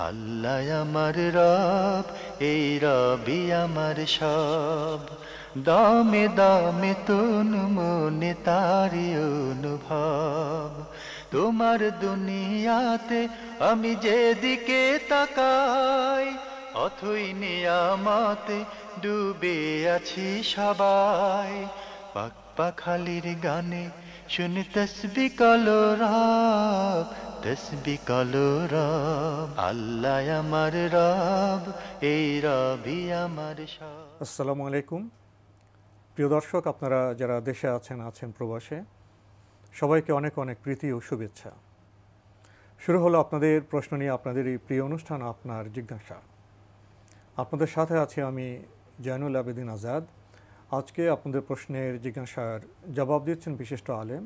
আল্লাহ আমার রব, এই রবি আমার সব। দামে দামে তুন মনে তারি অনুভব। তোমার দুনিয়াতে আমি যেদিকে তাকাই, অথই নিয়ামতে ডুবে আছি সবাই। পাক পাখালির গানে শুনি তসবি কলরব, তসবি কলরব। আল্লাহ আমার রব, এই রবি আমার সব। আসসালামু আলাইকুম প্রিয় দর্শক, আপনারা যারা দেশে আছেন প্রবাসে, সবাইকে অনেক অনেক প্রীতি ও শুভেচ্ছা। শুরু হলো আপনাদের প্রশ্ন নিয়ে আপনাদের এই প্রিয় অনুষ্ঠান আপনার জিজ্ঞাসা। আপনাদের সাথে আছি আমি জয়নুল আবেদিন আজাদ। আজকে আপনাদের প্রশ্নের জিজ্ঞাসার জবাব দিচ্ছেন বিশিষ্ট আলেম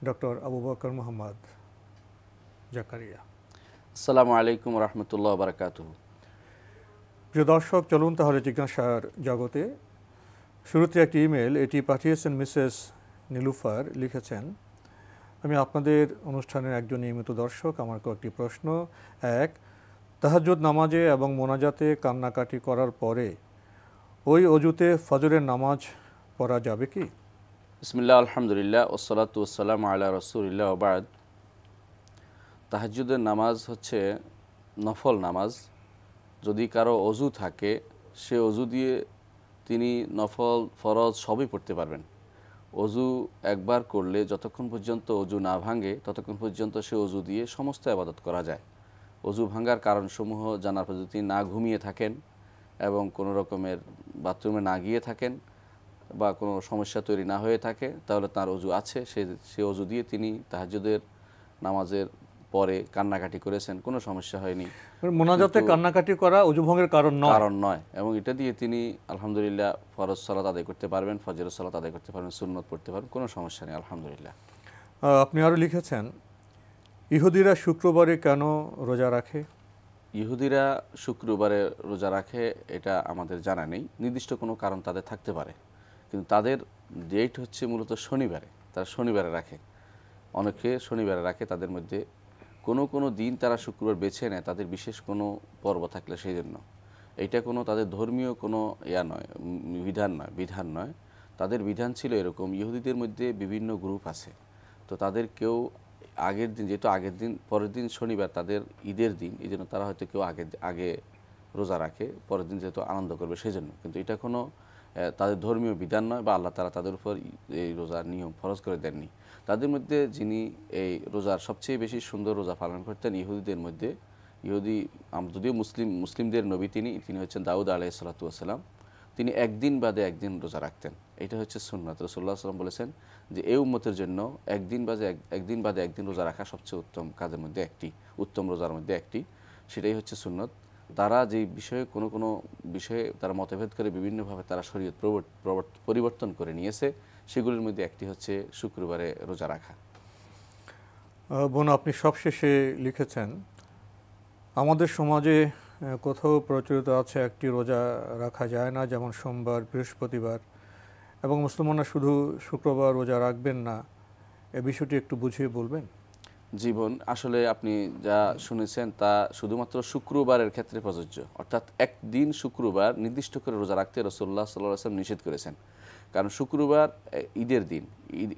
ডক্টর আবু বকর মোহাম্মদ জাকারিয়া। আসসালামু আলাইকুম রহমতুল্লাহ বারাকাতুহু। প্রিয় দর্শক, চলুন তাহলে জিজ্ঞাসার জগতে। শুরুতে একটি ইমেল, এটি পাঠিয়েছেন মিসেস নীলুফার। লিখেছেন, আমি আপনাদের অনুষ্ঠানের একজন নিয়মিত দর্শক। আমার কয়েকটি প্রশ্ন। এক, তাহাজ্জুদ নামাজে এবং মোনাজাতে কান্নাকাটি করার পরে ওই অজুতে ফজরের নামাজ পড়া যাবে কি? বিসমিল্লাহ, আলহামদুলিল্লাহ, ওসসালাতু ওয়াসসালামু আলা রাসূলিল্লাহ ওয়া বা'দ। তাহাজ্জুদের নামাজ হচ্ছে নফল নামাজ। যদি কারো অজু থাকে, সে অজু দিয়ে তিনি নফল ফরজ সবই পড়তে পারবেন। অজু একবার করলে যতক্ষণ পর্যন্ত অজু না ভাঙে ততক্ষণ পর্যন্ত সে অজু দিয়ে সমস্ত ইবাদত করা যায়। অজু ভাঙার কারণসমূহ জানার পর যদি তিনি না ঘুমিয়ে থাকেন এবং কোনো রকমের বাথরুমে না গিয়ে থাকেন বা কোনো সমস্যা তৈরি না হয়ে থাকে, তাহলে তার অজু আছে। সে অজু দিয়ে তিনি তাহাজ্জুদের নামাজের পরে কান্নাকাটি করেছেন, কোনো সমস্যা হয়নি। মোনাজাতে কান্নাকাটি করা অজু ভঙ্গের কারণ নয়, এবং এটা দিয়ে তিনি আলহামদুলিল্লাহ ফরজ সালাত আদায় করতে পারবেন, ফজরের সালাত আদায় করতে পারবেন, সুন্নত পড়তে পারবেন, কোনো সমস্যা নেই আলহামদুলিল্লাহ। আপনি আরও লিখেছেন, ইহুদিরা শুক্রবারে কেন রোজা রাখে? ইহুদিরা শুক্রবারে রোজা রাখে এটা আমাদের জানা নেই। নির্দিষ্ট কোনো কারণ তাদের থাকতে পারে, কিন্তু তাদের ডেট হচ্ছে মূলত শনিবারে। তারা শনিবারে রাখে, অনেকে শনিবারে রাখে। তাদের মধ্যে কোনো দিন তারা শুক্রবার বেছে নেয় তাদের বিশেষ কোনো পর্ব থাকলে, সেই জন্য। এইটা কোনো তাদের ধর্মীয় কোনো বিধান নয়। তাদের বিধান ছিল এরকম, ইহুদিদের মধ্যে বিভিন্ন গ্রুপ আছে। তো তাদের কেউ আগের দিন, যেহেতু আগের দিন পরের দিন শনিবার তাদের ঈদের দিন, এই জন্য তারা হয়তো কেউ আগে রোজা রাখে, পরের দিন যেহেতু আনন্দ করবে সেই জন্য। কিন্তু এটা কোনো তাদের ধর্মীয় বিধান নয়, বা আল্লাহ তাআলা তাদের উপর এই রোজার নিয়ম ফরজ করে দেননি। তাদের মধ্যে যিনি এই রোজার সবচেয়ে বেশি সুন্দর রোজা পালন করতেন ইহুদিদের মধ্যে, যদিও মুসলিমদের নবী তিনি হচ্ছেন দাউদ আলাইহিস সালাতু ওয়াস সালাম। তিনি একদিন বাদে একদিন রোজা রাখতেন। এটা হচ্ছে সুন্নাত। রাসূলুল্লাহ সাল্লাল্লাহু আলাইহি ওয়াসাল্লাম বলেছেন যে এই উম্মতের জন্য একদিন বাদে একদিন রোজা রাখা সবচেয়ে উত্তম কাজের মধ্যে একটি, উত্তম রোজার মধ্যে একটি। সেটাই হচ্ছে সুন্নত। তারা যেই বিষয়ে কোনো বিষয়ে তারা মতভেদ করে বিভিন্নভাবে তারা শরীয়ত পরিবর্তন করে নিয়েছে, সেগুলির মধ্যে একটি হচ্ছে শুক্রবারে রোজা রাখা। বোন, আপনি সবশেষে লিখেছেন, আমাদের সমাজে কোথাও প্রচলিত আছে একটি রোজা রাখা যায় না, যেমন সোমবার, বৃহস্পতিবার, এবং মুসলমানরা শুধু শুক্রবার রোজা রাখবেন না। এ বিষয়টি একটু বুঝিয়ে বলবেন? জীবন আসলে আপনি যা শুনেছেন তা শুধুমাত্র শুক্রবারের ক্ষেত্রে প্রযোজ্য। অর্থাৎ একদিন শুক্রবার নির্দিষ্ট করে রোজা রাখতে রাসূলুল্লাহ সাল্লাল্লাহু আলাইহি ওয়াসাল্লাম নিষেধ করেছেন। কারণ শুক্রবার ঈদের দিন,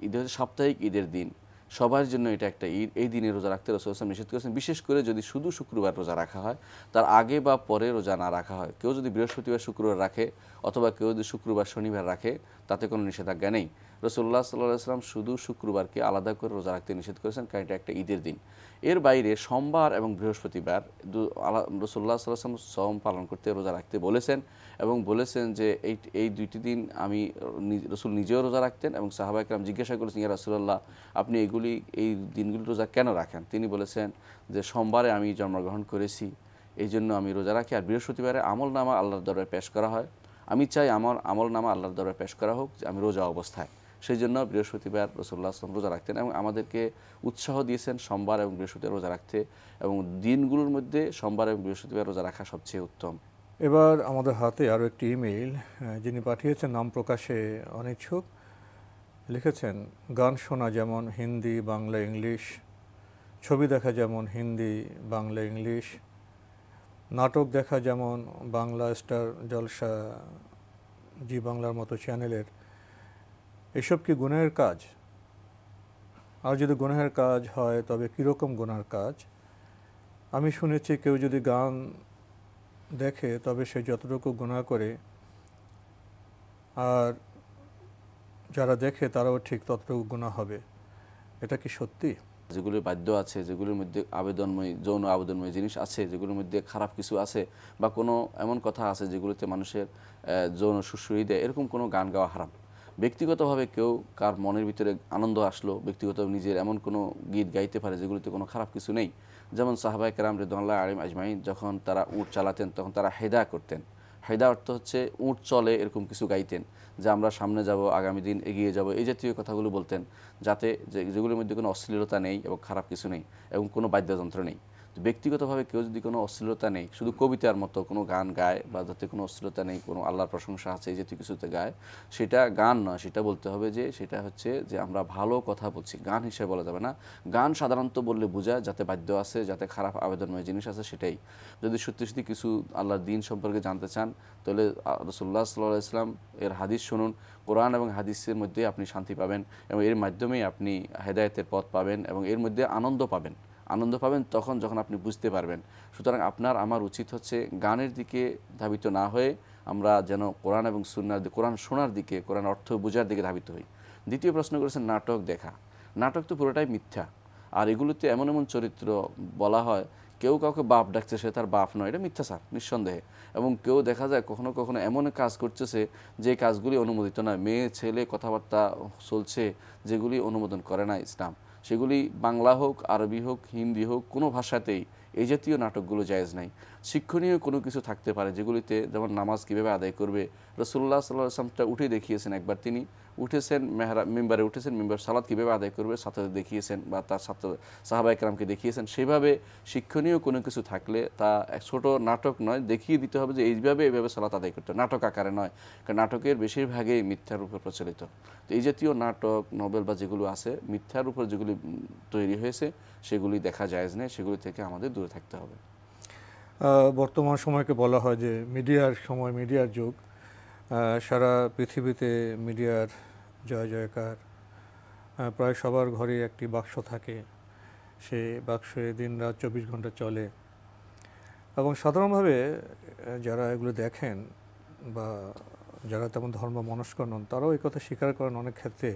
ঈদ হচ্ছে সাপ্তাহিক ঈদের দিন, সবার জন্য এটা একটা ঈদ। এই দিনে রোজা রাখতে রাসূলুল্লাহ সাল্লাল্লাহু আলাইহি ওয়াসাল্লাম নিষেধ করেছেন। বিশেষ করে যদি শুধু শুক্রবার রোজা রাখা হয়, তার আগে বা পরে রোজা না রাখা হয়। কেউ যদি বৃহস্পতিবার শুক্রবার রাখে অথবা কেউ যদি শুক্রবার শনিবার রাখে, তাতে কোনো নিষেধাজ্ঞা নেই। রাসূলুল্লাহ সাল্লাল্লাহু আলাইহি ওয়াসাল্লাম শুধু শুক্রবারকে আলাদা করে রোজা রাখতে নিষেধ করেছেন, কারণ এটা একটা ঈদের দিন। এর বাইরে সোমবার এবং বৃহস্পতিবার রাসূলুল্লাহ সাল্লাল্লাহু আলাইহি ওয়াসাল্লাম সওম পালন করতে, রোজা রাখতে বলেছেন, এবং বলেছেন যে এই দুইটি দিন আমি রাসূল নিজেও রোজা রাখতেন, এবং সাহাবা একরাম জিজ্ঞাসা করেছেন, ইয়া রাসূলুল্লাহ, আপনি এই দিনগুলি রোজা কেন রাখেন? তিনি বলেছেন যে সোমবারে আমি জন্মগ্রহণ করেছি, এই জন্য আমি রোজা রাখি, আর বৃহস্পতিবারে আমলনামা আল্লাহর দরবারে পেশ করা হয়। আমি চাই আমার আমলনামা আল্লাহর দরবারে পেশ করা হোক যে আমি রোজা অবস্থায়। সেই জন্য বৃহস্পতিবার রাসূলুল্লাহ সাল্লাল্লাহু আলাইহি ওয়াসাল্লাম রোজা রাখতেন, এবং আমাদেরকে উৎসাহ দিয়েছেন সোমবার এবং বৃহস্পতিবার রোজা রাখতে, এবং দিনগুলোর মধ্যে সোমবার এবং বৃহস্পতিবার রোজা রাখা সবচেয়ে উত্তম। এবার আমাদের হাতে আরও একটি ইমেইল, যিনি পাঠিয়েছেন নাম প্রকাশে অনিচ্ছুক। লিখেছেন, গান শোনা যেমন হিন্দি, বাংলা, ইংলিশ, ছবি দেখা যেমন হিন্দি, বাংলা, ইংলিশ, নাটক দেখা, যেমন বাংলা স্টার জলসা, জি বাংলার মতো চ্যানেলের, এসব কি গুনাহের কাজ? আর যদি গুনাহের কাজ হয় তবে কীরকম গুনার কাজ? আমি শুনেছি কেউ যদি গান দেখে তবে সে যতটুকু গুনাহ করে, আর যারা দেখে তারাও ঠিক ততটুকু গুনাহ হবে। এটা কি সত্যি? যেগুলি বাদ্য আছে, যেগুলির মধ্যে আবেদনময়, যৌন আবেদনময় জিনিস আছে, যেগুলির মধ্যে খারাপ কিছু আছে, বা কোনো এমন কথা আছে যেগুলিতে মানুষের যৌন সুশ্রী দেয়, এরকম কোনো গান গাওয়া হারাম। ব্যক্তিগতভাবে কেউ কার মনের ভিতরে আনন্দ আসলো, ব্যক্তিগত নিজের এমন কোনো গীত গাইতে পারে যেগুলিতে কোনো খারাপ কিছু নেই। যেমন সাহাবায়ে কেরাম রিদওয়ানুল্লাহি আলাইহিম আজমাইন যখন তারা উট চালাতেন তখন তারা হেদা করতেন। হেদা অর্থ হচ্ছে উট চলে এরকম কিছু গাইতেন, যে আমরা সামনে যাব, আগামী দিন এগিয়ে যাব, এই জাতীয় কথাগুলো বলতেন, যাতে যেগুলোর মধ্যে কোনো অশ্লীলতা নেই এবং খারাপ কিছু নেই এবং কোনো বাদ্যযন্ত্র নেই। তো ব্যক্তিগতভাবে কেউ যদি কোনো অশ্লীলতা নেই, শুধু কবিতার মতো কোনো গান গায়, বা যাতে কোনো অশ্লীলতা নেই, কোনো আল্লাহর প্রশংসা আছে এই জাতীয় কিছুতে গায়, সেটা গান নয়। সেটা বলতে হবে যে সেটা হচ্ছে যে আমরা ভালো কথা বলছি, গান হিসেবে বলা যাবে না। গান সাধারণত বললে বোঝায় যাতে বাদ্য আছে, যাতে খারাপ আবেদনময় জিনিস আছে, সেটাই। যদি সত্যি সত্যি কিছু আল্লাহর দ্বীন সম্পর্কে জানতে চান তাহলে রাসূলুল্লাহ সাল্লাল্লাহু আলাইহি ওয়াসাল্লাম এর হাদিস শুনুন। কোরআন এবং হাদিসের মধ্যে আপনি শান্তি পাবেন এবং এর মাধ্যমেই আপনি হেদায়েতের পথ পাবেন এবং এর মধ্যে আনন্দ পাবেন। আনন্দ পাবেন তখন যখন আপনি বুঝতে পারবেন। সুতরাং আপনার আমার উচিত হচ্ছে গানের দিকে ধাবিত না হয়ে আমরা যেন কোরআন এবং সুন্নাহর দিকে, কোরআন শোনার দিকে, কোরআন অর্থ বোঝার দিকে ধাবিত হই। দ্বিতীয় প্রশ্ন করেছেন নাটক দেখা। নাটক তো পুরোটাই মিথ্যা। আর এগুলোতে এমন এমন চরিত্র বলা হয়, কেউ কাউকে বাপ ডাকছে, সে তার বাপ নয়, এটা মিথ্যাচার নিঃসন্দেহে। এবং কেউ দেখা যায় কখনো কখনো এমন কাজ করতেছে যে কাজগুলি অনুমোদিত নয়, মেয়ে ছেলে কথাবার্তা চলছে যেগুলি অনুমোদন করে না ইসলাম। সেগুলি বাংলা হোক, আরবি হোক, হিন্দি হোক, কোনো ভাষাতেই এই জাতীয় নাটকগুলো জায়েজ নাই। শিক্ষণীয় কোনো কিছু থাকতে পারে যেগুলিতে, যেমন নামাজ কীভাবে আদায় করবে, রাসূলুল্লাহ সাল্লাল্লাহু আলাইহি ওয়াসাল্লামটা উঠে দেখিয়েছেন। একবার তিনি উঠেছেন, মিম্বারে উঠেছেন, মিম্বার সালাত কীভাবে আদায় করবে ছাত্রদের দেখিয়েছেন, বা তার সাহাবায়ে কেরামকে দেখিয়েছেন। সেভাবে শিক্ষণীয় কোনো কিছু থাকলে তা এক ছোট নাটক নয়, দেখিয়ে দিতে হবে যে এইভাবে সালাত আদায় করতে হবে, নাটক আকারে নয়। কারণ নাটকের বেশিরভাগই মিথ্যার উপর প্রচলিত। তো এই জাতীয় নাটক, নভেল বা যেগুলো আছে মিথ্যার উপর যেগুলি তৈরি হয়েছে সেগুলি দেখা জায়েজ নেই, সেগুলি থেকে আমাদের দূরে থাকতে হবে। বর্তমান সময়কে বলা হয় যে মিডিয়ার সময়, মিডিয়ার যুগ। সারা পৃথিবীতে মিডিয়ার জয় জয়কার। প্রায় সবার ঘরে একটি বাক্স থাকে, সে বাক্সে দিনরাত 24 ঘন্টা চলে। এবং সাধারণভাবে যারা এগুলো দেখেন বা যারা তেমন ধর্ম মনস্ক নন, তারাও এই কথা স্বীকার করেন অনেক ক্ষেত্রে,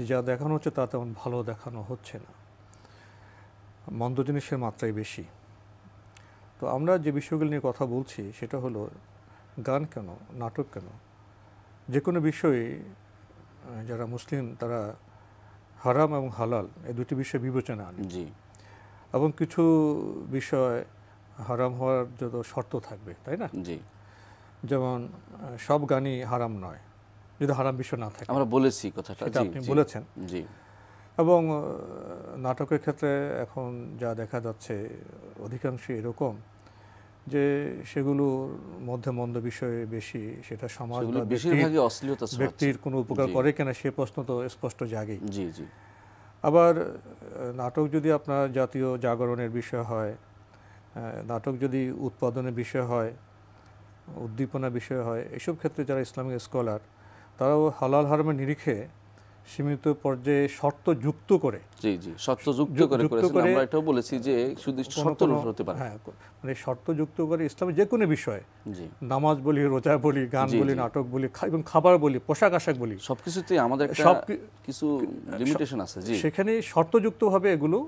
যা দেখানো হচ্ছে তা তেমন ভালো দেখানো হচ্ছে না, মন্দ জিনিসের মাত্রাই বেশি। তো আমরা যে বিষয়গুলো নিয়ে কথা বলছি সেটা হলো গান কেন, নাটক কেন, যে কোনো বিষয়ে যারা মুসলিম তারা হারাম এবং হালাল এই দুটি বিষয় বিবেচনা আনে। জি। এবং কিছু বিষয় হারাম হওয়ার যত শর্ত থাকবে, তাই না? জি। যেমন সব গানই হারাম নয় যদি হারাম বিষয় না থাকে, আমরা বলেছি কথাটা, সেটা আপনি বলেছেন। জি। এবং নাটকের ক্ষেত্রে এখন যা দেখা যাচ্ছে অধিকাংশই এরকম যে সেগুলোর মধ্যে মন্দ বিষয়ে বেশি, সেটা সমাজ বা ব্যক্তির কোনো উপকার করে কিনা সে প্রশ্ন তো স্পষ্ট জাগেই। জি জি। আবার নাটক যদি আপনার জাতীয় জাগরণের বিষয় হয়, নাটক যদি উৎপাদনের বিষয় হয়, উদ্দীপনার বিষয় হয়, এসব ক্ষেত্রে যারা ইসলামিক স্কলার তারাও হালাল হারামের নিরিখে সীমিত পর্যায়ে শর্ত যুক্ত করে, জি জি, শর্ত যুক্ত করে করেছেন। আমরা এটাও বলেছি যে শুধু শর্ত হতে পারে, হ্যাঁ, মানে শর্ত যুক্ত করে ইসলামের যে কোনো বিষয়ে, জি, নামাজ বলি, রোজা বলি, গান বলি, নাটক বলি, এবং খাবার বলি, পোশাক আশাক বলি, সবকিছুতেই আমাদের কিছু লিমিটেশন আছে। জি, সেখানে শর্তযুক্তভাবে এগুলো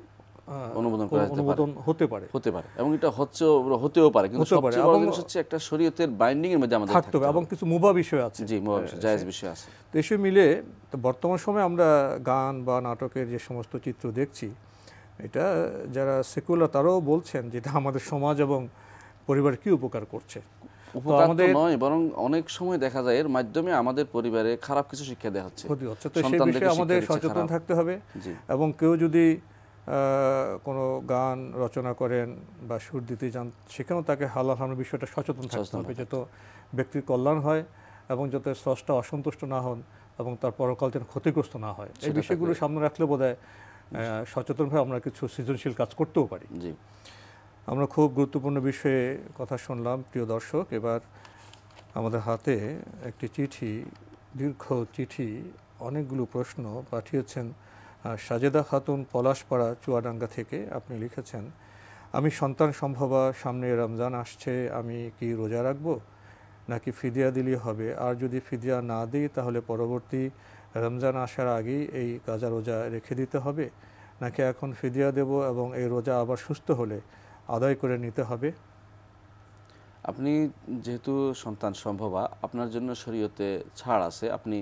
অনুমোদন হতে পারে এবং এটা হতেও পারে, কিন্তু সবচেয়ে বড় জিনিস হচ্ছে একটা শরীয়তের বাইন্ডিং এর মধ্যে আমাদের থাকতে হবে। এবং কিছু মুবাহ বিষয় আছে, জি, মুবাহ বিষয়, জায়েজ বিষয় আছে। তো এসব মিলে বর্তমান সময়ে আমরা গান বা নাটকের যে সমস্ত চিত্র দেখছি, এটা যারা সেকুলার তারাও বলছেন যে এটা আমাদের সমাজ এবং পরিবার কি উপকার করছে। উপকার তো নয়, বরং অনেক সময় দেখা যায় এর মাধ্যমে আমাদের পরিবারে খারাপ কিছু শিক্ষা দেওয়া হচ্ছে, ক্ষতি হচ্ছে। তো সেই বিষয়ে আমাদের সচেতন থাকতে হবে। এবং কেউ যদি কোনো গান রচনা করেন বা সুর দিতে যান, সেখানেও তাকে হালাল হারামের বিষয়টা সচেতন থাকতে হবে, যাতে ব্যক্তির কল্যাণ হয় এবং যাতে স্রষ্টা অসন্তুষ্ট না হন এবং তার পরকাল যেন ক্ষতিগ্রস্ত না হয়। এই বিষয়গুলো সামনে রাখলে বোধহয় সচেতনভাবে আমরা কিছু সৃজনশীল কাজ করতেও পারি। জি। আমরা খুব গুরুত্বপূর্ণ বিষয়ে কথা শুনলাম প্রিয় দর্শক। এবার আমাদের হাতে একটি চিঠি, দীর্ঘ চিঠি, অনেকগুলো প্রশ্ন পাঠিয়েছেন সাজেদা খাতুন পলাশপাড়া চুয়াডাঙ্গা থেকে। আপনি লিখেছেন, আমি সন্তান সম্ভবা, সামনে রমজান আসছে, আমি কি রোজা রাখবো নাকি ফিদিয়া দিলেই হবে? আর যদি ফিদিয়া না দিই তাহলে পরবর্তী রমজান আসার আগেই এই কাজা রোজা রেখে দিতে হবে, নাকি এখন ফিদিয়া দেব এবং এই রোজা আবার সুস্থ হলে আদায় করে নিতে হবে? আপনি যেহেতু সন্তান সম্ভবা, আপনার জন্য শরীয়তে ছাড় আছে। আপনি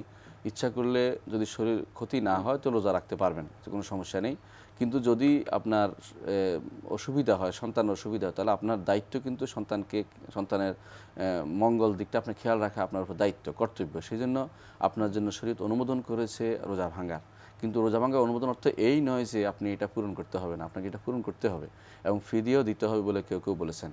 ইচ্ছা করলে যদি শরীর ক্ষতি না হয় তো রোজা রাখতে পারবেন, কোনো সমস্যা নেই। কিন্তু যদি আপনার অসুবিধা হয়, সন্তানের অসুবিধা হয়, তাহলে আপনার দায়িত্ব কিন্তু সন্তানের মঙ্গল দিকটা আপনি খেয়াল রাখা আপনার উপর দায়িত্ব, কর্তব্য। সেই জন্য আপনার জন্য শরীয়ত অনুমোদন করেছে রোজা ভাঙার। কিন্তু রোজা ভাঙার অনুমোদন অর্থ এই নয় যে আপনি এটা পূরণ করতে হবে না, আপনাকে এটা পূরণ করতে হবে এবং ফিদিয়াও দিতে হবে বলে কেউ কেউ বলেছেন।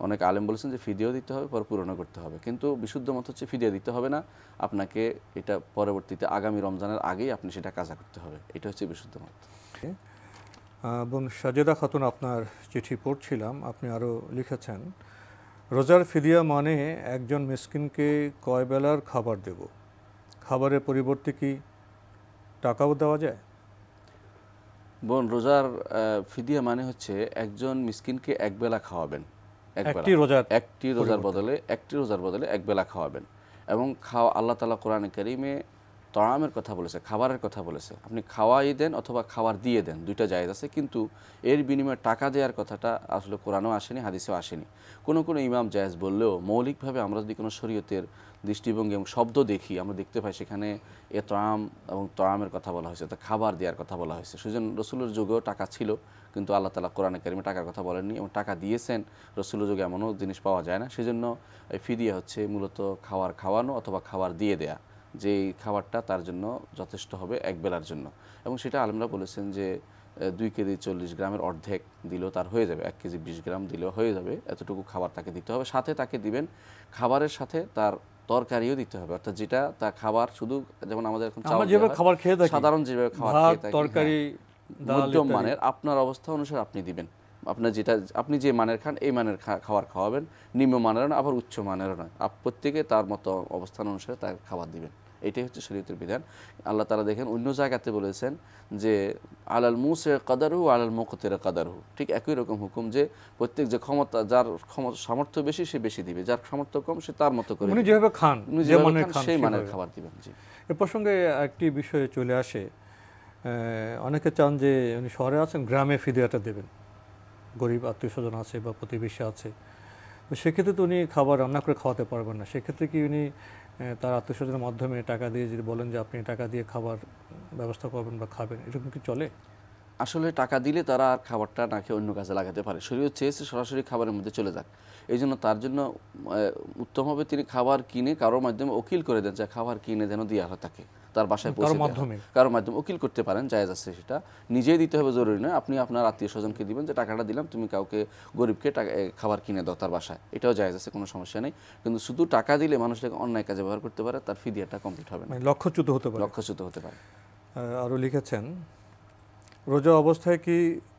অনেক আলেম বলেছেন যে ফিদিয়াও দিতে হবে, পর পূরণও করতে হবে। কিন্তু বিশুদ্ধ মত হচ্ছে ফিদিয়া দিতে হবে না, আপনাকে এটা পরবর্তীতে আগামী রমজানের আগেই আপনি সেটা কাজা করতে হবে। এটা হচ্ছে বিশুদ্ধ মত। বোন সাজেদা খাতুন, আপনার চিঠি পড়ছিলাম। আপনি আরও লিখেছেন, রোজার ফিদিয়া মানে একজন মিসকিনকে কয় বেলার খাবার দেব? খাবারের পরিবর্তে কি টাকাও দেওয়া যায়? বোন, রোজার ফিদিয়া মানে হচ্ছে একজন মিসকিনকে একবেলা খাওয়াবেন, একটি রোজার বদলে একবেলা খাওয়াবেন। এবং আল্লাহ তাআলা কোরআনে কারীমে তাআমের কথা বলেছে, খাবারের কথা বলেছে। আপনি খাওয়াই দেন অথবা খাবার দিয়ে দেন, দুইটা জায়েজ আছে। কিন্তু এর বিনিময়ে টাকা দেওয়ার কথাটা আসলে কোরআনেও আসেনি, হাদিসেও আসেনি। কোনো কোনো ইমাম জায়েজ বললেও মৌলিকভাবে আমরা যদি কোনো শরীয়তের দৃষ্টিভঙ্গি এবং শব্দ দেখি, আমরা দেখতে পাই সেখানে তাআম এবং তাআমের কথা বলা হয়েছে, তা খাবার দেওয়ার কথা বলা হয়েছে। সেজন্য রসুলের যুগেও টাকা ছিল, কিন্তু আল্লাহ তাআলা কোরআনে কারীমে টাকার কথা বলেননি এবং টাকা দিয়েছেন। রসুলের যুগে এমনও জিনিস পাওয়া যায় না। সেজন্য ফিদিয়া হচ্ছে মূলত খাওয়ানো অথবা খাবার দিয়ে দেয়া, যে খাবারটা তার জন্য যথেষ্ট হবে একবেলার জন্য। এবং সেটা আলেমরা বলেছেন যে 2 কেজি 40 গ্রামের অর্ধেক দিলেও তার হয়ে যাবে, 1 কেজি 20 গ্রাম দিলেও হয়ে যাবে। এতটুকু খাবার তাকে দিতে হবে। সাথে তাকে দিবেন, খাবারের সাথে তার তরকারিও দিতে হবে। অর্থাৎ যেটা তার খাবার, শুধু যেমন আমাদের এখন খাবার খেয়ে থাকি, সাধারণ যেভাবে খাবার খেয়ে থাকি, তরকারি, মধ্যম মানের, আপনার অবস্থা অনুসারে আপনি দিবেন। আপনি যে মানের খান এই মানের খাবার খাওয়াবেন, নিম্ন মানেরও না আবার উচ্চ মানেরও নয়। প্রত্যেকে তার মতো অবস্থান অনুসারে তার খাবার দিবেন। এটাই হচ্ছে শরীয়তের বিধান। আল্লাহ তাআলা দেখেন অন্য জায়গাতে বলেছেন যে আলাল মুসি কাদারহু আলাল মুকতির কাদারহু, ঠিক একই রকম হুকুম যে প্রত্যেক যে ক্ষমতা, যার সামর্থ্য বেশি সে বেশি দিবে, যার সামর্থ্য কম সে তার মতো করে, যেভাবে খান সেই মানের খাবার দিবেন। জি, এ প্রসঙ্গে একটি বিষয়ে চলে আসে, অনেকে চান যে উনি শহরে আছেন, গ্রামে ফিদিয়াটা দেবেন, গরিব আত্মীয় স্বজন আছে বা প্রতিবেশী আছে, তো সেক্ষেত্রে তো উনি খাবার রান্না করে খাওয়াতে পারবেন না। সেক্ষেত্রে কি উনি তার আত্মীয় স্বজনের মাধ্যমে টাকা দিয়ে যদি বলেন যে আপনি টাকা দিয়ে খাবার ব্যবস্থা করবেন বা খাবেন, এরকম কি চলে? আসলে টাকা দিলে তারা আর খাবারটা না খেয়ে অন্য কাজে লাগাতে পারে। শরীয়ত চেয়েছে সরাসরি খাবারের মধ্যে চলে যাক। এই জন্য তার জন্য উত্তম হবে তিনি খাবার কিনে কারোর মাধ্যমে উকিল করে দেন, যে খাবার কিনে যেন দেওয়া হয় তাকে, তার বাসায় পৌঁছে কারোর মাধ্যমে উকিল করতে পারেন, জায়েজ আছে সেটা। নিজেই দিতে হবে জরুরি নয়, আপনি আপনার আত্মীয় স্বজনকে দিবেন যে টাকাটা দিলাম, তুমি কাউকে গরিবকে খাবার কিনে দাও তার বাসায়, এটাও জায়েজ আছে, কোনো সমস্যা নেই। কিন্তু শুধু টাকা দিলে মানুষটাকে অন্যায় কাজে ব্যবহার করতে পারে, তার ফিদিয়াটা কমপ্লিট হবে না, লক্ষ্যচ্যুত হতে পারে। আরও লিখেছেন, রোজা অবস্থায় কি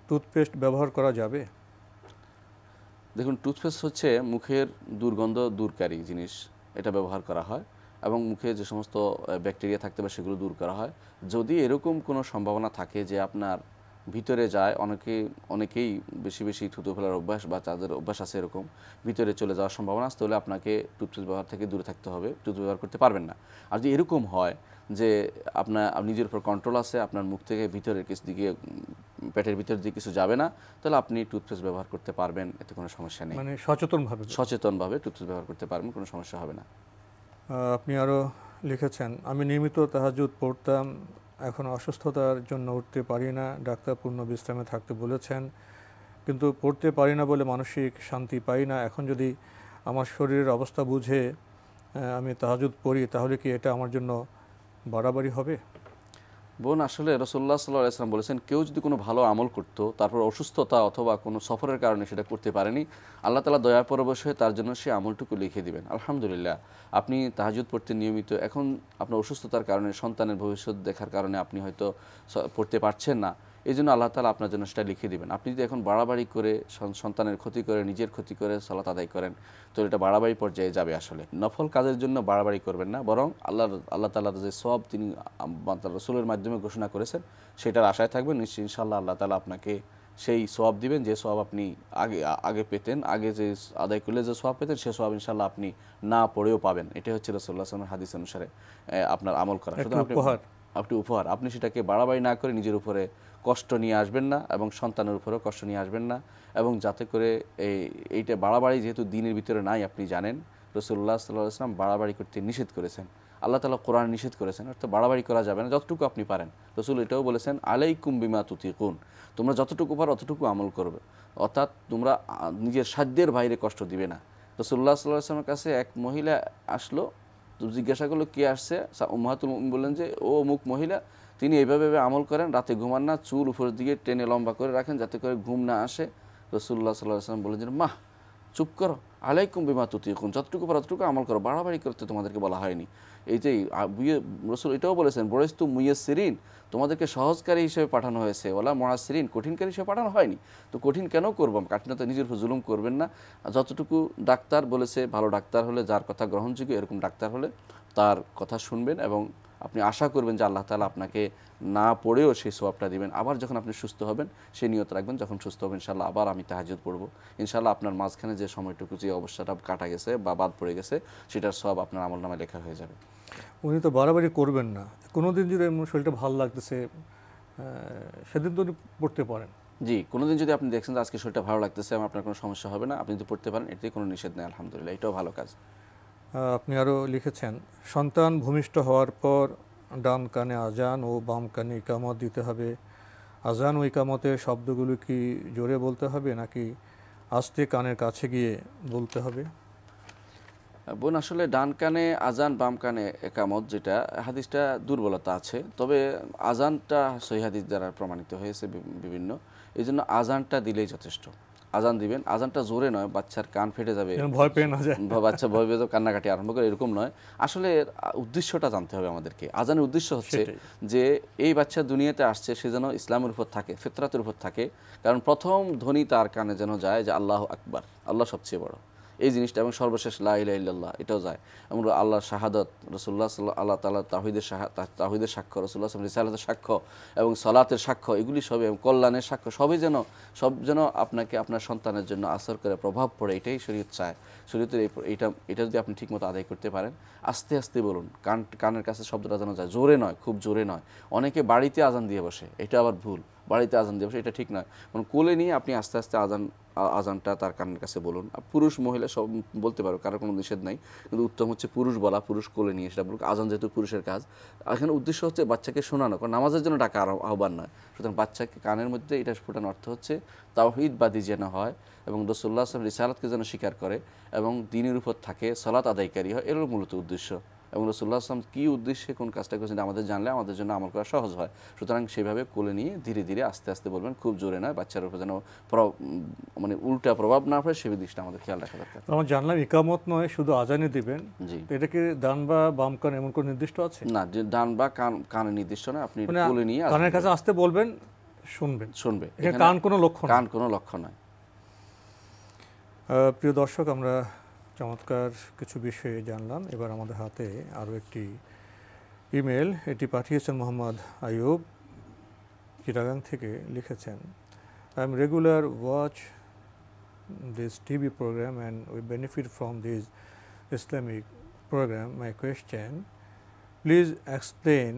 টুথপেস্ট ব্যবহার করা যাবে? দেখুন, টুথপেস্ট হচ্ছে মুখের দুর্গন্ধ দূরকারী জিনিস, এটা ব্যবহার করা হয় এবং মুখে যে সমস্ত ব্যাকটেরিয়া থাকতে পারে সেগুলো দূর করা হয়। যদি এরকম কোনো সম্ভাবনা থাকে যে আপনার ভিতরে যায়, অনেকেই বেশি বেশি থুতু ফেলার অভ্যাস বা তাদের অভ্যাস আছে এরকম, ভিতরে চলে যাওয়ার সম্ভাবনা আছে, তাহলে আপনাকে টুথপেস্ট ব্যবহার থেকে দূরে থাকতে হবে, টুথপেস্ট ব্যবহার করতে পারবেন না। আর যদি এরকম হয় যে আপনার নিজের উপর কন্ট্রোল আছে, আপনার মুখ থেকে ভিতরের কিছু দিকে, পেটের ভিতর দিকে কিছু যাবে না, তাহলে আপনি টুথপেস্ট ব্যবহার করতে পারবেন, এতে কোনো সমস্যা নেই। মানে সচেতনভাবে টুথপেস্ট ব্যবহার করতে পারবেন, কোনো সমস্যা হবে না। আপনি আরও লিখেছেন, আমি নিয়মিত তাহাজ্জুদ পড়তাম, এখন অসুস্থতার জন্য উঠতে পারি না, ডাক্তার পূর্ণ বিশ্রামে থাকতে বলেছেন, কিন্তু পড়তে পারি না বলে মানসিক শান্তি পাই না। এখন যদি আমার শরীরের অবস্থা বুঝে আমি তাহাজ্জুদ পড়ি, তাহলে কি এটা আমার জন্য বাড়াবাড়ি হবে? বোন, আসলে রাসূলুল্লাহ সাল্লাল্লাহু আলাইহি ওয়াসাল্লাম বলেছেন, কেউ যদি কোনো ভালো আমল করতো, তারপর অসুস্থতা অথবা কোনো সফরের কারণে সেটা করতে পারেনি, আল্লাহ তাআলা দয়া পরবশ হয়ে তার জন্য সেই আমলটুকু লিখে দিবেন। আলহামদুলিল্লাহ, আপনি তাহাজ্জুদ পড়তে নিয়মিত, এখন আপনার অসুস্থতার কারণে, সন্তানের ভবিষ্যৎ দেখার কারণে আপনি হয়তো পড়তে পারছেন না, এই জন্য আল্লাহ তাআলা আপনার জন্য সেটা লিখে দিবেন। আপনি যদি এখন বাড়াবাড়ি করে সন্তানের ক্ষতি করে নিজের ক্ষতি করে সালাত আদায় করেন তো এটা বাড়াবাড়ি পর্যায়ে যাবে। আসলে নফল কাজের জন্য বাড়াবাড়ি করবেন না, বরং আল্লাহ তাআলা যে সওয়াব তিনি রাসূলের মাধ্যমে ঘোষণা করেছেন সেটার আশায় থাকবেন। নিশ্চয়ই ইনশাআল্লাহ আল্লাহ তাআলা আপনাকে সেই সওয়াব দিবেন যে সওয়াব আপনি আগে পেতেন, আগে যে আদায় করলে যে সওয়াব পেতেন সে সওয়াব ইনশাআল্লাহ আপনি না পড়েও পাবেন। এটাই হচ্ছে রাসূলুল্লাহ সাল্লাল্লাহু আলাইহি ওয়াসাল্লামের হাদিস অনুসারে আপনার আমল করা। সুতরাং আপনি উপহার, আপনি সেটাকে বাড়াবাড়ি না করে নিজের উপরে কষ্ট নিয়ে আসবেন না এবং সন্তানের উপরেও কষ্ট নিয়ে আসবেন না, এবং যাতে করে এইটা বাড়াবাড়ি যেহেতু দিনের ভিতরে নাই, আপনি জানেন রাসূলুল্লাহ সাল্লাল্লাহু আলাইহি ওয়াসাল্লাম বাড়াবাড়ি করতে নিষেধ করেছেন, আল্লাহ তাআলা কোরআন নিষেধ করেছেন, অর্থাৎ বাড়াবাড়ি করা যাবে না, যতটুকু আপনি পারেন। রাসূল এটাও বলেছেন আলাইকুম বিমা তুতিকুন, তোমরা যতটুকু পারো অতটুকু আমল করবে, অর্থাৎ তোমরা নিজের সাধ্যের বাইরে কষ্ট দিবে না। রাসূলুল্লাহ সাল্লাল্লাহু আলাইহি ওয়াসাল্লামের কাছে এক মহিলা আসলো, তো জিজ্ঞাসা করলো কে আসছে, উম্মাহাতুল মুমিনিন বললেন যে ও অমুক মহিলা, তিনি এইভাবে আমল করেন, রাতে ঘুমান না, চুল উপরের দিকে টেনে লম্বা করে রাখেন যাতে করে ঘুম না আসে। রাসূলুল্লাহ সাল্লাল্লাহু আলাইহি ওয়াসাল্লাম বললেন যে মাহ, চুপ করো, আলাইকুম বিমা তুতিকুন, যতটুকু পারো ততটুকু আমল করো, বাড়াবাড়ি করতে তোমাদেরকে বলা হয়নি। এই যে রাসূল এটাও বলেছেন বুরাইস্তু মুয়াসসিরিন, তোমাদেরকে সহজকারী হিসেবে পাঠানো হয়েছে, ওয়ালা মুআসসিরিন, কঠিনকারী হিসেবে পাঠানো হয়নি। তো কঠিন কেন করবো, কাঠিন্যতা নিজের উপর জুলুম করবেন না। যতটুকু ডাক্তার বলেছে, ভালো ডাক্তার হলে, যার কথা গ্রহণযোগ্য এরকম ডাক্তার হলে তার কথা শুনবেন, এবং আপনি আশা করবেন যে আল্লাহ তাআলা আপনাকে না পড়েও সেই সওয়াবটা দিবেন। আবার যখন আপনি সুস্থ হবেন সেই নিয়ত রাখবেন, যখন সুস্থ হবেন ইনশাআল্লাহ আবার আমি তাহাজ্জুদ পড়ব, ইনশাআল্লাহ আপনার মাঝখানে যে সময়টুকু যে অবস্থাটা কাটা গেছে বা বাদ পড়ে গেছে সেটার সওয়াব আপনার আমলনামায় লেখা হয়ে যাবে। উনি তো বাড়াবাড়ি করবেন না, কোনোদিন যদি এমন শরীরটা ভালো লাগতেছে সেদিন তো উনি পড়তে পারেন। জি, কোনোদিন যদি আপনি দেখছেন যে আজকে শরীরটা ভালো লাগতেছে, আপনার কোনো সমস্যা হবে না, আপনি যদি পড়তে পারেন, এতে কোনো নিষেধ নেই, আলহামদুলিল্লাহ, এটাও ভালো কাজ। আপনি আরও লিখেছেন সন্তান ভূমিষ্ঠ হওয়ার পর ডান কানে আজান ও বাম কানে ইকামত দিতে হবে। আজান ও ইকামতের শব্দগুলো কি জোরে বলতে হবে নাকি আস্তে কানের কাছে গিয়ে বলতে হবে? বোন, আসলে ডান কানে আজান বাম কানে একামত, যেটা হাদিসটা দুর্বলতা আছে, তবে আজানটা সহিহ হাদিস দ্বারা প্রমাণিত হয়েছে বিভিন্ন, এই জন্য আজানটা দিলেই যথেষ্ট। আজান দিবেন, আজানটা জোরে নয়, বাচ্চার কান ফেটে যাবে, ভয় পেয়ে না যায়, বাচ্চা ভয় পেয়ে কান্নাকাটি আরম্ভ করে, এরকম নয়। আসলে উদ্দেশ্যটা জানতে হবে আমাদেরকে। আজানের উদ্দেশ্য হচ্ছে যে এই বাচ্চা দুনিয়াতে আসছে সে যেন ইসলামের উপর থাকে, ফিতরাতের উপর থাকে, কারণ প্রথম ধ্বনি তার কানে যেন যায় যে আল্লাহু আকবার, আল্লাহ সবচেয়ে বড়, এই জিনিসটা, এবং সর্বশেষ লা ইলাহা ইল্লাল্লাহ এটাও যায়, এবং আল্লাহর শাহাদত, রাসূলুল্লাহ আল্লাহ তাআলা তাওহীদের সাক্ষ্য, রাসূলুল্লাহ রিসালাতের সাক্ষ্য এবং সালাতের সাক্ষ্য, এগুলি সবই, এবং কল্যাণের সাক্ষ্য, সবই যেন আপনাকে আপনার সন্তানের জন্য আসর করে, প্রভাব পড়ে, এটাই শরীয়ত চায়। শরীয়তের এটা যদি আপনি ঠিকমতো আদায় করতে পারেন, আস্তে আস্তে বলুন, কানের কাছে শব্দটা যেন যায়, জোরে নয়, খুব জোরে নয়। অনেকে বাড়িতে আজান দিয়ে বসে, এটা আবার ভুল, বাড়িতে আজান দিয়ে বসে এটা ঠিক নয়, কারণ কোলে নিয়ে আপনি আস্তে আস্তে আজানটা তার কানের কাছে বলুন। পুরুষ মহিলা সব বলতে পারো, কারো কোনো নিষেধ নাই, কিন্তু উত্তম হচ্ছে পুরুষ বলা, পুরুষ কোলে নিয়ে সেটা বলুক। আজান যেহেতু পুরুষের কাজ, এখানে উদ্দেশ্য হচ্ছে বাচ্চাকে শোনানো, কারণ নামাজের জন্য ডাকা আহ্বান নয়। সুতরাং বাচ্চাকে কানের মধ্যে এটা ফোটানোর অর্থ হচ্ছে তাওহীদবাদী যেন হয়, এবং রাসূলুল্লাহ সাল্লাল্লাহু আলাইহি ওয়াসাল্লাম রিসালাতকে যেন স্বীকার করে, এবং দ্বীনের উপর থাকে, সালাত আদায়কারী হয়, এর মূলত উদ্দেশ্য। এবং রাসূলুল্লাহ সাল্লাল্লাহু আলাইহি ওয়াসাল্লাম কী উদ্দেশ্যে কোন কাজটা করেছেন আমাদের জানলে আমাদের জন্য আমল করা সহজ হয়। সুতরাং সেভাবে কোলে নিয়ে ধীরে ধীরে আস্তে আস্তে বলবেন, খুব জোরে নয়, বাচ্চার উপর যেন মানে উল্টা প্রভাব না পড়ে সে দিকটা আমাদের খেয়াল রাখা দরকার। আমরা জানলাম ইকামত নয়, শুধু আজানে দিবেন। জি, এটা কি ডান বা বাম কান এমন কোনো নির্দিষ্ট আছে? না, যে ডান বা কানে নির্দিষ্ট নয়, আপনি কোলে নিয়ে কানের কাছে আসতে বলবেন, শুনবে, এখানে কান কোনো লক্ষ্য নয়। প্রিয় দর্শক, আমরা চমৎকার কিছু বিষয়ে জানলাম। এবার আমাদের হাতে আরও একটি ইমেল, এটি পাঠিয়েছেন মোহাম্মদ আইয়ুব চিটাগাং থেকে। লিখেছেন, I am regular watch this TV program and we benefit from this Islamic program. My question, please explain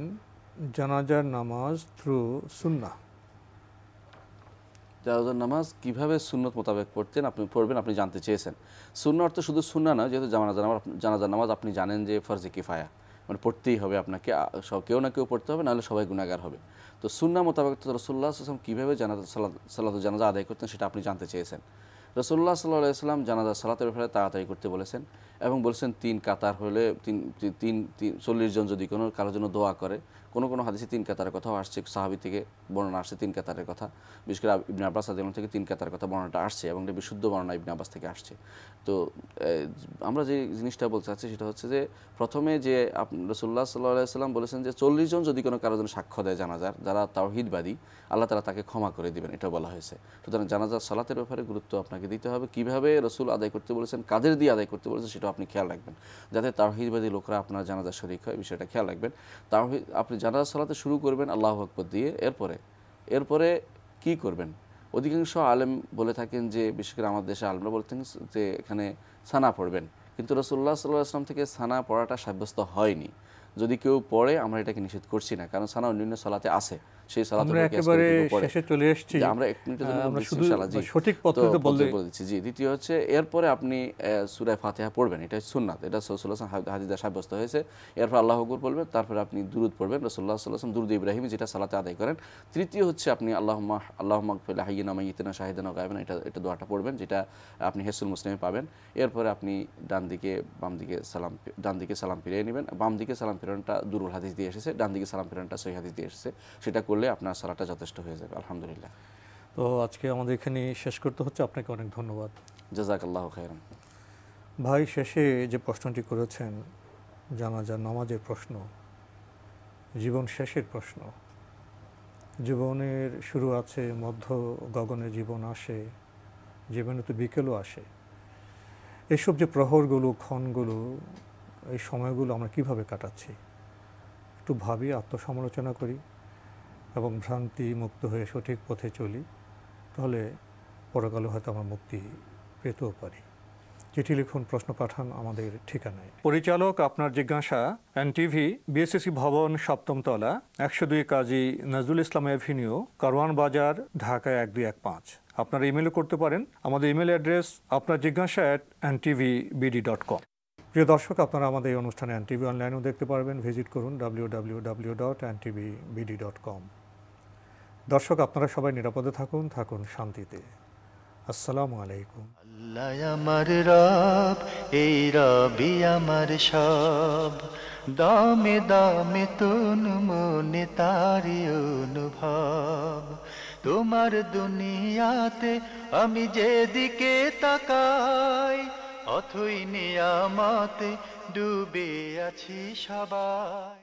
জানাজার নামাজ থ্রু সুন্নাহ। জানাজার নামাজ কীভাবে সুন্নত মোতাবেক পড়তেন আপনি জানতে চেয়েছেন। সুন্নাহ অর্থ শুধু সুন্নাহ নয়, যেহেতু জানাজার নামাজ আপনি জানেন যে ফরজে কিফায়া, মানে পড়তেই হবে আপনাকে, কেউ না কেউ পড়তে হবে, নাহলে সবাই গুনাহগার হবে। তো সুন্নাহ মোতাবেক রাসূলুল্লাহ সাল্লাল্লাহু আলাইহি ওয়াসাল্লাম কীভাবে সালাতুল জানাজা আদায় করতেন সেটা আপনি জানতে চেয়েছেন। রাসূলুল্লাহ সাল্লাল্লাহু আলাইহি ওয়াসাল্লাম জানাজার সালাতের ব্যাপারে তাড়াতাড়ি করতে বলেছেন, এবং বলেছেন 3 কাতার হলে 40 জন যদি কারোর জন্য দোয়া করে, কোনো কোনো হাদিসে 3 কাতারের কথাও আসছে, সাহাবী থেকে বর্ণনা আসছে 3 কাতারের কথা, বিশেষ করে ইবনে আব্বাস রাদিয়াল্লাহু থেকে 3 কাতারের কথা বর্ণনাটা আসছে এবং এটা বিশুদ্ধ বর্ণনা ইবনে আব্বাস থেকে আসছে। তো আমরা যে জিনিসটা বলতে চাচ্ছি সেটা হচ্ছে যে প্রথমে যে রাসূলুল্লাহ সাল্লাল্লাহু আলাইহি ওয়াসাল্লাম বলেছেন যে 40 জন যদি কোনো কারোর জন্য সাক্ষ্য দেয় জানাজার, যারা তাওহীদবাদী, আল্লাহ তাআলা তাকে ক্ষমা করে দিবেন, এটা বলা হয়েছে। সুতরাং জানাজার সালাতের ব্যাপারে গুরুত্ব আপনাকে দিতে হবে। কিভাবে রাসূল আদায় করতে বলেছেন, কাদের দিয়ে আদায় করতে বলেছেন, সেটা আপনি খেয়াল রাখবেন, যাতে তাওহীদবাদী লোকরা আপনার জানাজার শরীক হয়, বিষয়টা খেয়াল রাখবেন। তাওহীদ, আপনি জানাজার সালাতে শুরু করবেন আল্লাহু আকবার দিয়ে, এরপরে কি করবেন? অধিকাংশ আলেম বলে থাকেন যে, বিশেষ করে আমাদের দেশে আলেমরা বলে থাকেন যে এখানে সানা পড়বেন, কিন্তু রাসূলুল্লাহ সাল্লাল্লাহু আলাইহি ওয়াসাল্লাম থেকে সানা পড়াটা সাব্যস্ত হয়নি। যদি কেউ পড়ে আমরা এটাকে নিষেধ করছি না, কারণ সানা অন্যান্য সালাতে আছে। সেই সালাতে আমরা একেবারে শেষে চলে এসেছি, আমরা 1 মিনিটের জন্য আমরা বলছি শুধু ইনশাআল্লাহ। জি, সঠিক পদ্ধতিতে বলে দিচ্ছি। জি, দ্বিতীয় হচ্ছে এরপরে আপনি সূরা ফাতিহা পড়বেন, এটা সুন্নাত, এটা রাসূলুল্লাহ সাল্লাল্লাহু আলাইহি ওয়াসাল্লাম হাদিসে সাব্যস্ত হয়েছে। এরপর আল্লাহু আকবার বলবেন, তারপরে আপনি দুরূদ পড়বেন, রাসূলুল্লাহ সাল্লাল্লাহু আলাইহি ওয়াসাল্লাম দুরূদ ইব্রাহিম যেটা সালাতে আদায় করেন। তৃতীয় হচ্ছে আপনি আল্লাহুম্মা গফির লিহাইয়িনা মাইয়িতিনা শাহিদানা গায়বিনা, এটা দোয়াটা পড়বেন, যেটা আপনি হিসনুল মুসলিমে পাবেন। এরপরে আপনি ডান দিকে সালাম ফিরিয়ে নেবেন। বাম দিকে সালাম ফিরানোটা দুরূল হাদিস দিয়ে এসেছে, ডান দিকে সালাম ফিরানোটা সহিহ হাদিস দিয়ে এসেছে। সেটা করলে আপনার সালাতটা যথেষ্ট হয়ে যাবে, আলহামদুলিল্লাহ। তো আজকে আমাদের এখানে শেষ করতে হচ্ছে, আপনাকে অনেক ধন্যবাদ। জাযাকাল্লাহু খাইরান। ভাই শেষে যে প্রশ্নটি করেছেন, জানাজার নামাজের প্রশ্ন, জীবন শেষের প্রশ্ন। জীবনের শুরু আছে, মধ্য গগনে জীবন আসে, জীবনে তো বিকেলও আসে। এসব যে প্রহরগুলো, ক্ষণগুলো, এই সময়গুলো আমরা কিভাবে কাটাচ্ছি একটু ভাবি, আত্মসমালোচনা করি এবং ভ্রান্তি মুক্ত হয়ে সঠিক পথে চলি, তাহলে পরকালে হয়তো আমরা মুক্তি পেতেও পারি। চিঠি লিখুন, প্রশ্ন পাঠান আমাদের ঠিকানায়। পরিচালক আপনার জিজ্ঞাসা, এনটিভি, বিএসসি ভবন, 7ম তলা, 102 কাজী নজরুল ইসলাম এভিনিউ, কারওয়ান বাজার, ঢাকা 1215। আপনারা ইমেলও করতে পারেন। আমাদের ইমেল অ্যাড্রেস আপনার জিজ্ঞাসা @ntvbd.com। প্রিয় দর্শক, আপনারা আমাদের এই অনুষ্ঠানে এনটিভি অনলাইনেও দেখতে পারবেন। ভিজিট করুন www.ntvbd.com। দর্শক, আপনারা সবাই নিরাপদে থাকুন শান্তিতে। আসসালামু আলাইকুম। আল্লাহ আমার রব, এই রবি আমার সব, দামে দামে তুন মনে তারি অনুভব। তোমার দুনিয়াতে আমি যেদিকে তাকাই, অথই নিয়ামতে ডুবে আছি সবাই।